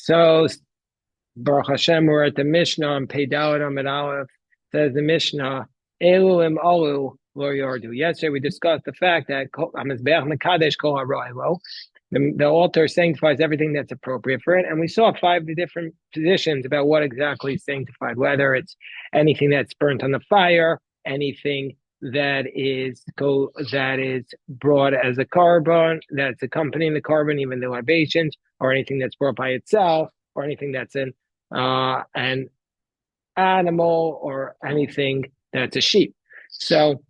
So, Baruch Hashem, we're at the Mishnah on Pei Dalet Amud Aleph. Says the Mishnah, Elu im Alu lo yardu. Yesterday we discussed the fact that the altar sanctifies everything that's appropriate for it, and we saw five different positions about what exactly is sanctified, whether it's anything that's burnt on the fire, anything that is brought as a carbon, that's accompanying the carbon, even the libations, or anything that's brought by itself, or anything that's an animal, or anything that's a sheep. So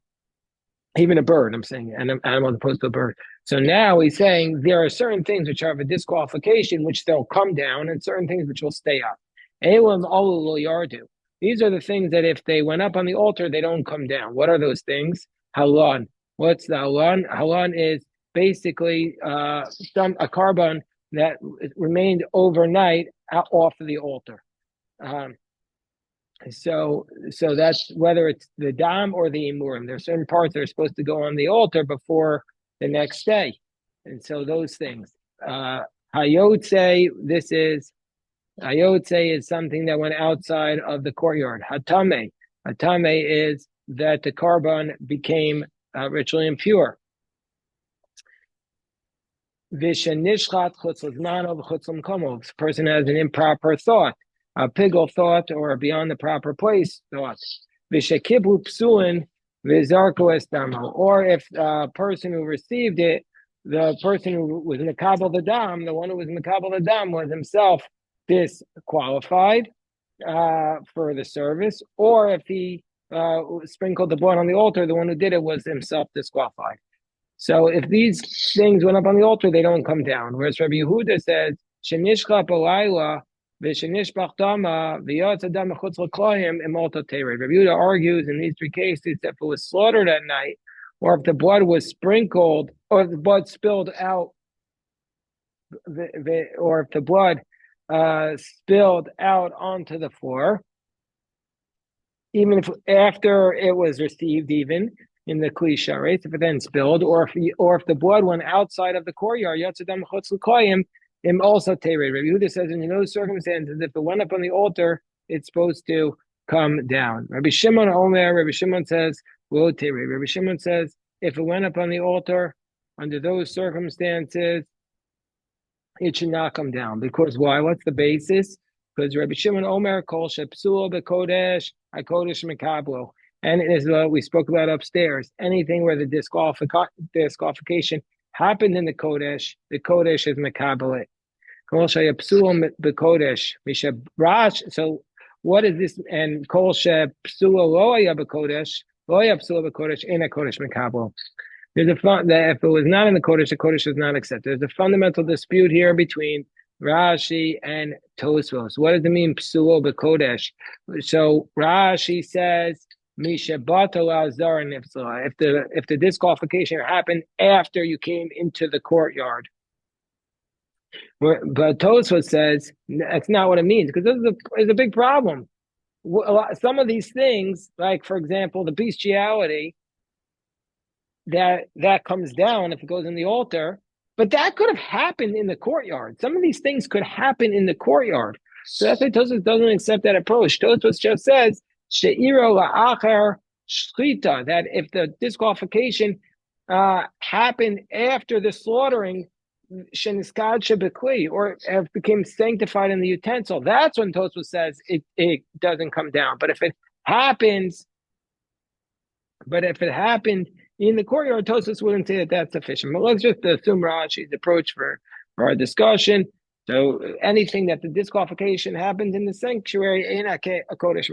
even a bird, I'm saying, an animal as opposed to a bird. So now he's saying there are certain things which are of a disqualification, which they'll come down, and certain things which will stay up. Elam alul yardu. These are the things that if they went up on the altar, they don't come down. What are those things? Halan. What's the halan? Halan is basically a carbon that remained overnight off of the altar. So that's whether it's the dam or the imurim. There are certain parts that are supposed to go on the altar before the next day, and so those things. Hayotze, hayotze is something that went outside of the courtyard. Hatame is that the carbon became ritually impure. Vishanishchat chutzlazmano v'chutzlam. If a person has an improper thought, a piggle thought, or beyond the proper place thought. V'shekiblu psulin v'zarko estamo. Or if a person who received it, the person who was mekabel the dam, the one who was mekabel the dam was himself disqualified for the service. Or if he sprinkled the blood on the altar, the one who did it was himself disqualified. So if these things went up on the altar, they don't come down. Whereas Rabbi Yehuda says, "Shenishcha b'layla v'shenishbach dama v'yatz adam mechutz l'klayim imolta tered." Rabbi Yehuda argues in these three cases that if it was slaughtered at night, or if the blood was sprinkled, or if the blood spilled out, or if the blood spilled out onto the floor, even if after it was received, even in the klisha, right? If it then spilled, or if the blood went outside of the courtyard, yatzadam chutz l'koyim, im also tered. Rabbi Yehuda says in those circumstances, if it went up on the altar, it's supposed to come down. Rabbi Shimon says, well, tered. Rabbi Shimon says, if it went up on the altar under those circumstances, it should not come down. Because why? What's the basis? Because Rabbi Shimon Omer kol shepsulo bekodesh hakodesh mekablo. And it is what we spoke about upstairs. Anything where the disqualification happened in the Kodesh is Mekabel. So what is this? And Kol Shepsula Loya Bekodesh, Loya Psula Bekodesh in a Kodesh Mekabel. There's that if it was not in the Kodesh is not accepted. There's a fundamental dispute here between Rashi and Tosfos. What does it mean, Psulo Bekodesh? So Rashi says, if the disqualification happened after you came into the courtyard. But Tosfos says that's not what it means, because this is a big problem. Some of these things, like for example, the bestiality, that comes down if it goes in the altar, but that could have happened in the courtyard. Some of these things could happen in the courtyard. So that's why Tosfos doesn't accept that approach. Tosfos just says she'iro la'acher shchita, that if the disqualification happened after the slaughtering, sheniskad shebekli, or if it became sanctified in the utensil, that's when Tosfos says it doesn't come down. But if it happened in the courtyard, Tosfos wouldn't say that that's sufficient. But let's just assume Rashi's approach for our discussion. So anything that the disqualification happens in the sanctuary, in a kodesh,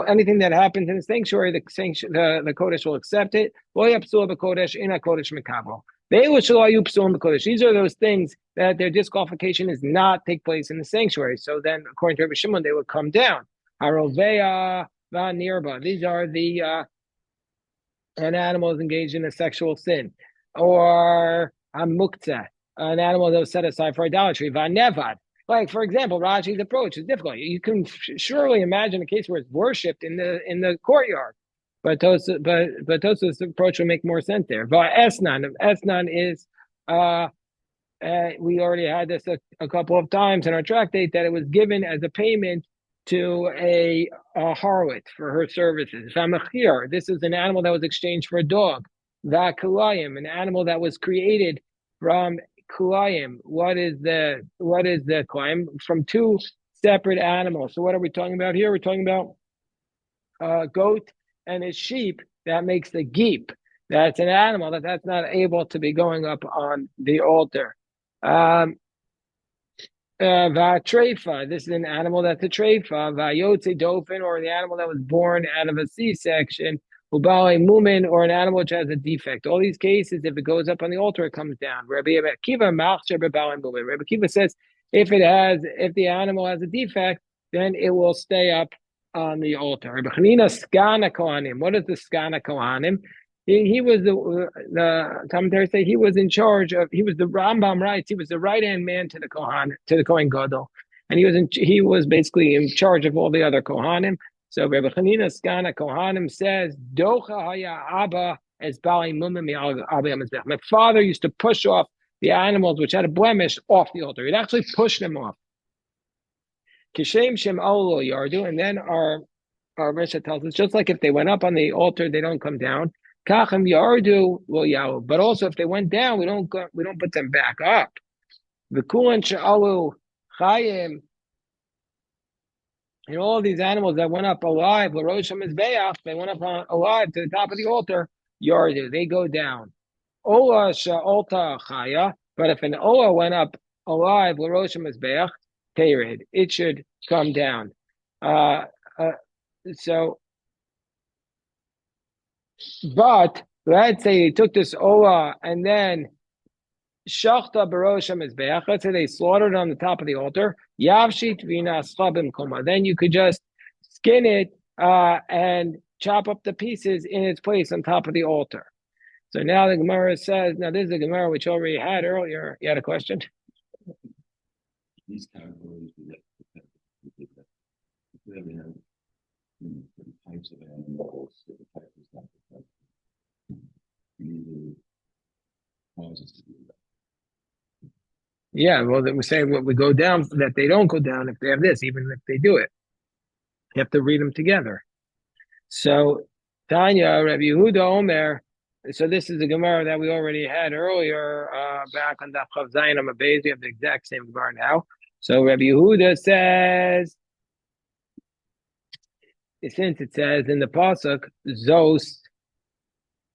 anything that happens in the sanctuary, the kodesh will accept it. In a kodesh mekabel. These are those things that their disqualification is not take place in the sanctuary. So then, according to Rabbi Shimon, they would come down. Haroveya va'nirba. These are the an animal is engaged in a sexual sin, or a muktzah, an animal that was set aside for idolatry. Va'nevad. Like, for example, Rashi's approach is difficult. You can surely imagine a case where it's worshipped in the courtyard. But Tosfos' approach will make more sense there. Esnan is We already had this a couple of times in our tractate that it was given as a payment to a harlot for her services. V'amachir, this is an animal that was exchanged for a dog. V'kulayim, an animal that was created from kulayim. What is the kulayim? From two separate animals. So what are we talking about here? We're talking about a goat and a sheep. That makes the geep. That's an animal that's not able to be going up on the altar. Vatrefa, this is an animal that's a trefa. Vayotze dolphin, or the animal that was born out of a C-section. Ubale mumin, or an animal which has a defect. All these cases, if it goes up on the altar, it comes down. Rabbi Akiva machsher b'balei mumin. Rabbi Akiva says if the animal has a defect, then it will stay up on the altar. Rabbi Chanina skana kohanim. What is the skana kohanim? He was the commentators say he was in charge of. He was the Rambam writes. He was the right hand man to the Kohen Gadol, and he was basically in charge of all the other Kohanim. So Rabbi Chanina Skana Kohanim says, "Docha haya Abba as bali mumim Abba Mizbech." My father used to push off the animals which had a blemish off the altar. He'd actually push them off. Kishem Shem Olo Yardu, and then our Mishnah tells us just like if they went up on the altar, they don't come down. Kachem yardu lo yahu. But also, if they went down, we don't put them back up. V'kulan she'alu chayim, and all these animals that went up alive, l'rosh hamizbeach, they went up alive to the top of the altar. Yardu, they go down. Ola she'olta chaya, but if an ola went up alive, l'rosh hamizbeach, tered, it should come down. But let's say they took this ola and then shachta barosh hamizbeach. Let's say they slaughtered on the top of the altar. Yavshit v'nascha b'mkoma. Then you could just skin it and chop up the pieces in its place on top of the altar. So now the Gemara says. Now this is the Gemara which already had earlier. You had a question? These categories types of animals, different types of stuff. Causes to do that. Yeah, well, we say what we go down that they don't go down if they have this, even if they do it. You have to read them together. So Tanya, Rabbi Yehuda Omer. So this is the Gemara that we already had earlier back on Daf Chav Zayin Amabez. We have the exact same Gemara now. So Rabbi Yehuda says, since it says in the pasuk Zos,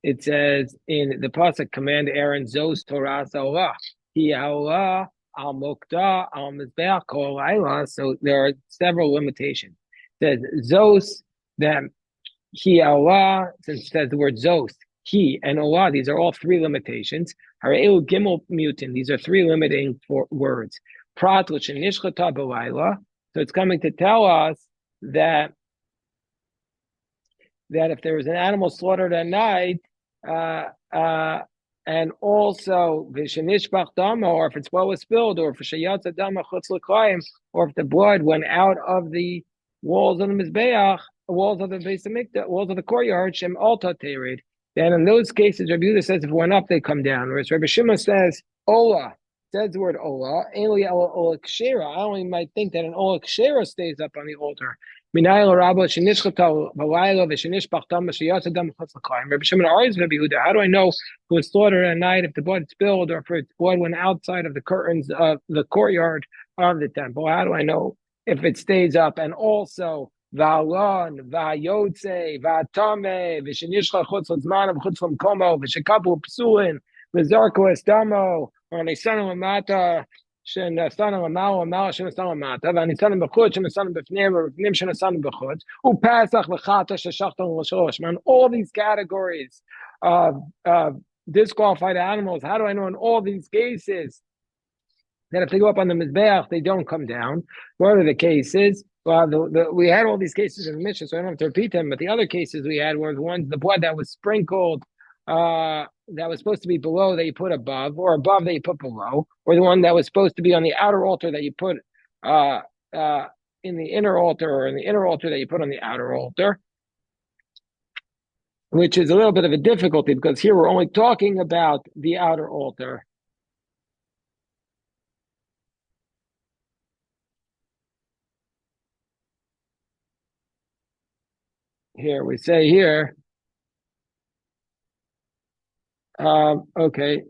it says in the pasuk command Aaron Zos Torah Salah, Hi Allah al Mokda al Mizbeach Kol Laila. So there are several limitations. It says Zos, that Hi Allah, since it says the word Zos, He and Allah, these are all three limitations. Hareu Gimel Mutin, these are three limiting words. Prat which nishchata b'layla. So it's coming to tell us that if there was an animal slaughtered at night, and also v'shenishbach dama, or if its blood was spilled, or if sheyatza dama chutz l'klayim, or if the blood went out of the walls of the mizbeach, walls of the Beis Hamikdash, walls of the courtyard, shem alta terid. Then in those cases, Rabbi Yehuda says if it went up, they come down. Whereas Rabbi Shimon says ola, says the word ola, only ola kshera. I only might think that an ola kshera stays up on the altar. Rabbi Shimon argues Rabbi Yehuda. How do I know if it was slaughtered at night, if the blood spilled, or if its blood went outside of the curtains of the courtyard of the temple? How do I know if it stays up? And also, Va'alon, Va'yotze, Va'atame, V'shenishcha chutz l'zman v'chutz l'mkomo, V'shekapu psulin, V'zarko estamo, or Nisanu Amata, Shenasanu Amal, Amal Shenasanu Amata, V'nisanu b'chutz, Shenasanu b'fnim, or B'fnim Shenasanu b'chutz, U'pasach v'chata sheshachton l'shalosh. Man, all these categories of disqualified animals, how do I know in all these cases that if they go up on the Mizbeach, they don't come down? What are the cases? Well, we had all these cases in the Mishnah, so I don't have to repeat them. But the other cases we had were the blood that was sprinkled, that was supposed to be below that you put above, or above that you put below, or the one that was supposed to be on the outer altar that you put in the inner altar, or in the inner altar that you put on the outer altar, which is a little bit of a difficulty because here we're only talking about the outer altar. here we say here. Okay.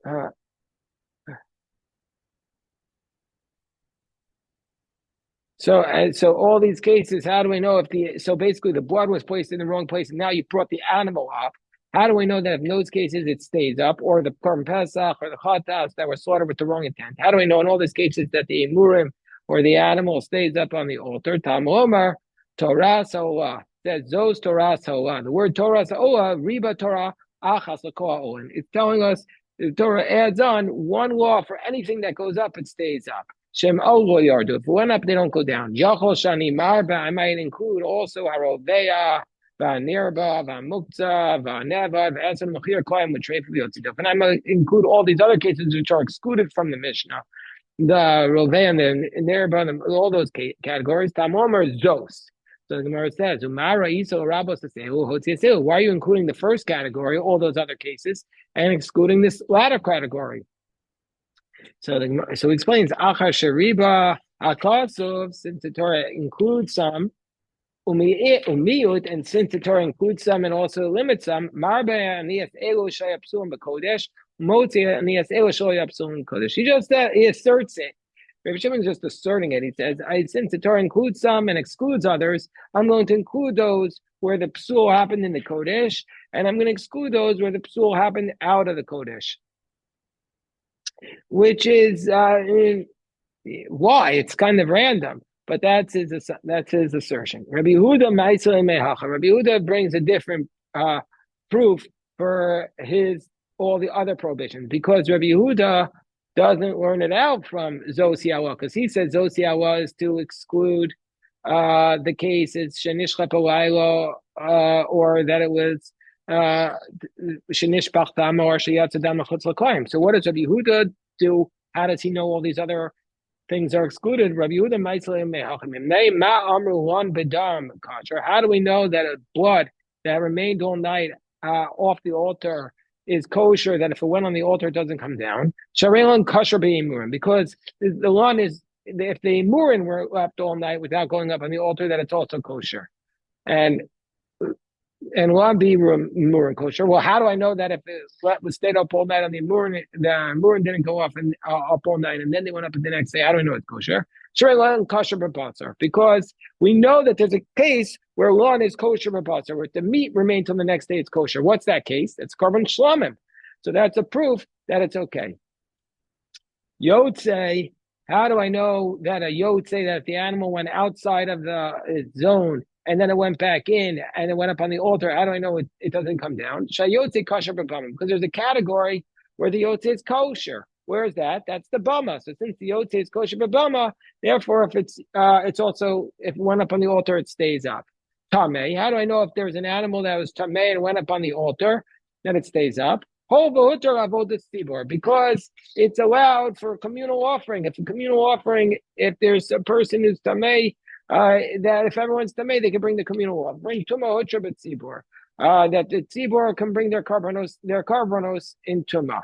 Uh, so all these cases, how do we know if so basically the blood was placed in the wrong place and now you brought the animal up? How do we know that in those cases it stays up, or the Korban Pesach or the Chatas that were slaughtered with the wrong intent? How do we know in all these cases that the Emurim or the animal stays up on the altar? Tam Omer, Torah Sa'olah. Says Zos Torah Sa'olah. The word Torah Sa'olah, Riba Torah, Achas L'Koah Olen. It's telling us the Torah adds on one law for anything that goes up, it stays up. Shem Olo Yardu. If it went up, they don't go down. Yachol Shani Marba, I might include also Haroveya, Vanirba, Vamukta, Vaneva, Vasan Machir Koyim, with Trey for the Yotzidov. And I might include all these other cases which are excluded from the Mishnah. The Roveya and the Nirba, all those categories. Tamomer Zos. So the Gemara says, Umara Iso Rabos Hotziaseu. Why are you including the first category, all those other cases, and excluding this latter category? So he explains Achar Shariba Akasov, since the Torah includes some, Umiyut, and since the Torah includes some and also limits some, Marbe Anias Elo Shayapsuim Bekodesh, Motzia Anias Elo Shayapsuim Kodesh. He asserts it. Rabbi Shimon is just asserting it. He says, since the Torah includes some and excludes others, I'm going to include those where the psul happened in the Kodesh, and I'm going to exclude those where the psul happened out of the Kodesh. Which is why it's kind of random, but that's his assertion. Rabbi Yehuda Ma'aseh Mehacha. Rabbi Yehuda brings a different proof for all the other prohibitions, because Rabbi Yehuda doesn't learn it out from Zosiawa, because he says Zosiawa is to exclude the cases Shenishcha Palaylo, or that it was Shenishpach Dama or Sheyatza Dama Chutz L'Koyim. So what does Rabbi Yehuda do? How does he know all these other things are excluded? Rabbi Yehuda Ma'aseh Me'achim. Ma Amru One B'Dam Kosher. How do we know that a blood that remained all night off the altar is kosher, that if it went on the altar it doesn't come down? Sharelan Kosher Be'imurim. Because the one is, if the Imurim were left all night without going up on the altar, that it's also kosher. And one be Murin kosher. Well, how do I know that if it was stayed up all night on the Murin didn't go off and up all night, and then they went up the next day? How do I know it's kosher? Sure, kosher b'basar, because we know that there's a case where lawn is kosher b'basar, where the meat remains till the next day it's kosher. What's that case? It's korban shlamim. So that's a proof that it's okay. Yotzei, how do I know that a yotzei, that if the animal went outside of the zone and then it went back in and it went up on the altar, how do I know it doesn't come down? Shayotze kosher b'bama, because there's a category where the yotze is kosher. Where is that? That's the bama. So since the yotze is kosher b'bama, therefore if it's also, if it went up on the altar, it stays up. Tameh, how do I know if there's an animal that was tameh and went up on the altar, then it stays up? Because it's allowed for a communal offering. If a communal offering, if there's a person who's tameh, that if everyone's tamei, they can bring the communal law. Bring tuma hutra b'tzibur. That the tzibur can bring their karbanos in tuma.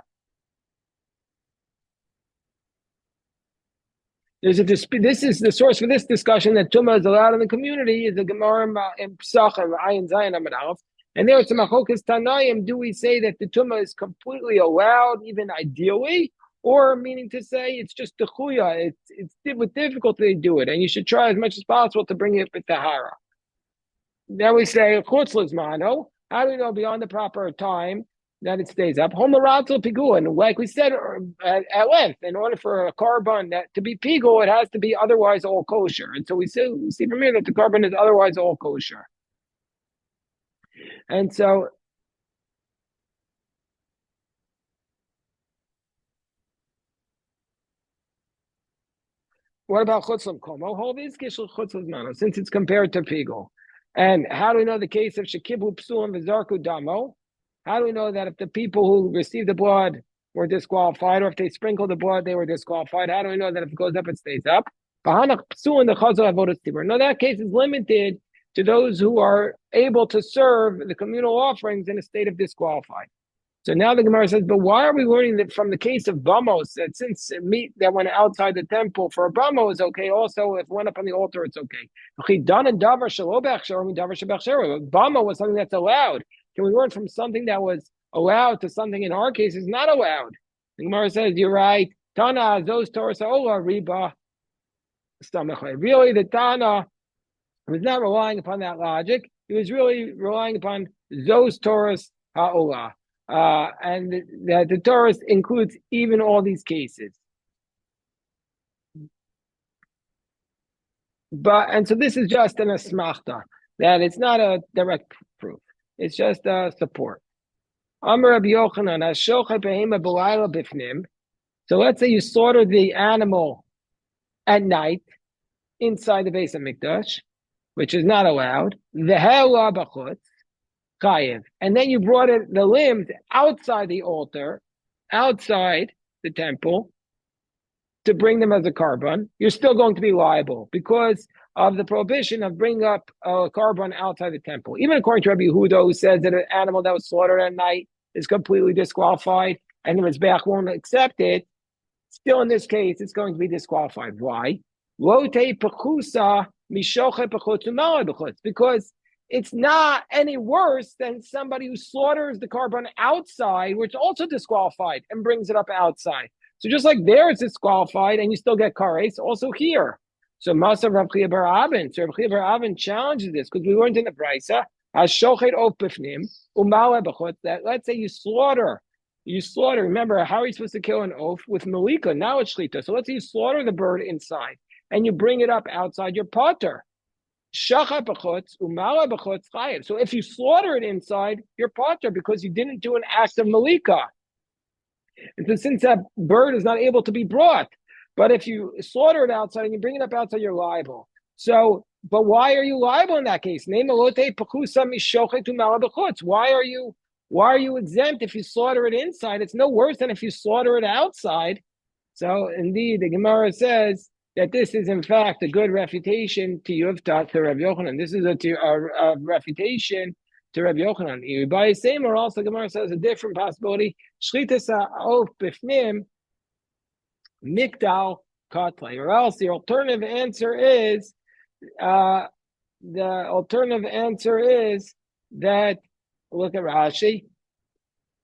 There's a dispute. This is the source for this discussion, that tuma is allowed in the community. Is the Gemara in Pesach and Ayin Zayin Amud Aleph. And there it's a machokas Tanaim. Do we say that the tuma is completely allowed, even ideally? Or meaning to say it's just the chuya, it's with difficulty to do it, and you should try as much as possible to bring it with tahara. Then we say chutz l'zmano. How do we know beyond the proper time that it stays up? Homaratzal pigul, and like we said at length, in order for a carbon to be pigul, it has to be otherwise all kosher. And so we see from here that the carbon is otherwise all kosher. And so. What about chutzlam komo? Since it's compared to pigul. And how do we know the case of shekibu psulim v'zarku damo? How do we know that if the people who received the blood were disqualified, or if they sprinkled the blood, they were disqualified? How do we know that if it goes up, it stays up? No, that case is limited to those who are able to serve the communal offerings in a state of disqualified. So now the Gemara says, but why are we learning that from the case of Bamos, that since meat that went outside the temple for a Bamo is okay, also if it went up on the altar, it's okay. Bamo was something that's allowed. Can we learn from something that was allowed to something in our case is not allowed? The Gemara says, you're right. Tana, those Torah Ola, Riba, Stamachai. Really, the Tana was not relying upon that logic. He was really relying upon those Torahs Ha'olah. And that the Torah includes even all these cases. And so this is just an asmachta, that it's not a direct proof. It's just a support. Amar Rabbi Yochanan, Ashochet behema b'layla bifnim. So let's say you slaughter the animal at night inside the base of Mikdash, which is not allowed. V'hela b'chutz. And then you brought the limbs outside the altar, outside the temple, to bring them as a carbon. You're still going to be liable because of the prohibition of bringing up a carbon outside the temple. Even according to Rabbi Yehuda, who says that an animal that was slaughtered at night is completely disqualified and the Mizbeach won't accept it, still in this case, it's going to be disqualified. Why? Because it's not any worse than somebody who slaughters the carbon outside, which is also disqualified, and brings it up outside. So just like there it's disqualified and you still get kares, also here. So Masav Rav Chiya bar Avin. So Rav Chiya bar Avin challenges this because we learned in the Brisa, that let's say you slaughter, remember, how are you supposed to kill an oaf? With malika, now it's shlita. So let's say you slaughter the bird inside and you bring it up outside your potter. So if you slaughter it inside, you're potter because you didn't do an act of malika. And so since that bird is not able to be brought, but if you slaughter it outside and you bring it up outside, you're liable. So, but why are you liable in that case? Why are you exempt if you slaughter it inside? It's no worse than if you slaughter it outside. So indeed, the Gemara says that this is in fact a good refutation to Yuvta, to Rav Yochanan. This is a refutation to Rav Yochanan. By the same, or also Gemara says a different possibility. Shlitas ha'of bifnim mikdal katlei. Or else the alternative answer is that, look at Rashi,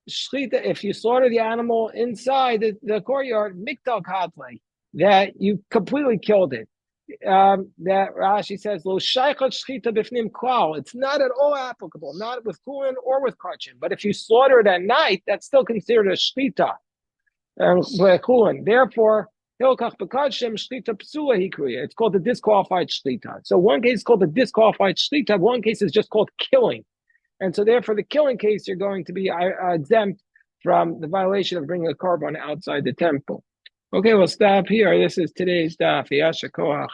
Shlita, if you slaughter the animal inside the courtyard, mikdal katlei, that you completely killed it. That Rashi says, "Lo shaykhat shchita b'fnim klal." It's not at all applicable, not with kulin or with kachin. But if you slaughter it at night, that's still considered a shchita kulin. Therefore, hilkach b'kachin shchita psula hikruya. It's called the disqualified shchita. So one case is called the disqualified shchita. One case is just called killing, and so therefore the killing case you're going to be exempt from the violation of bringing a carbon outside the temple. Okay, we'll stop here. This is today's daf. Yasha koach.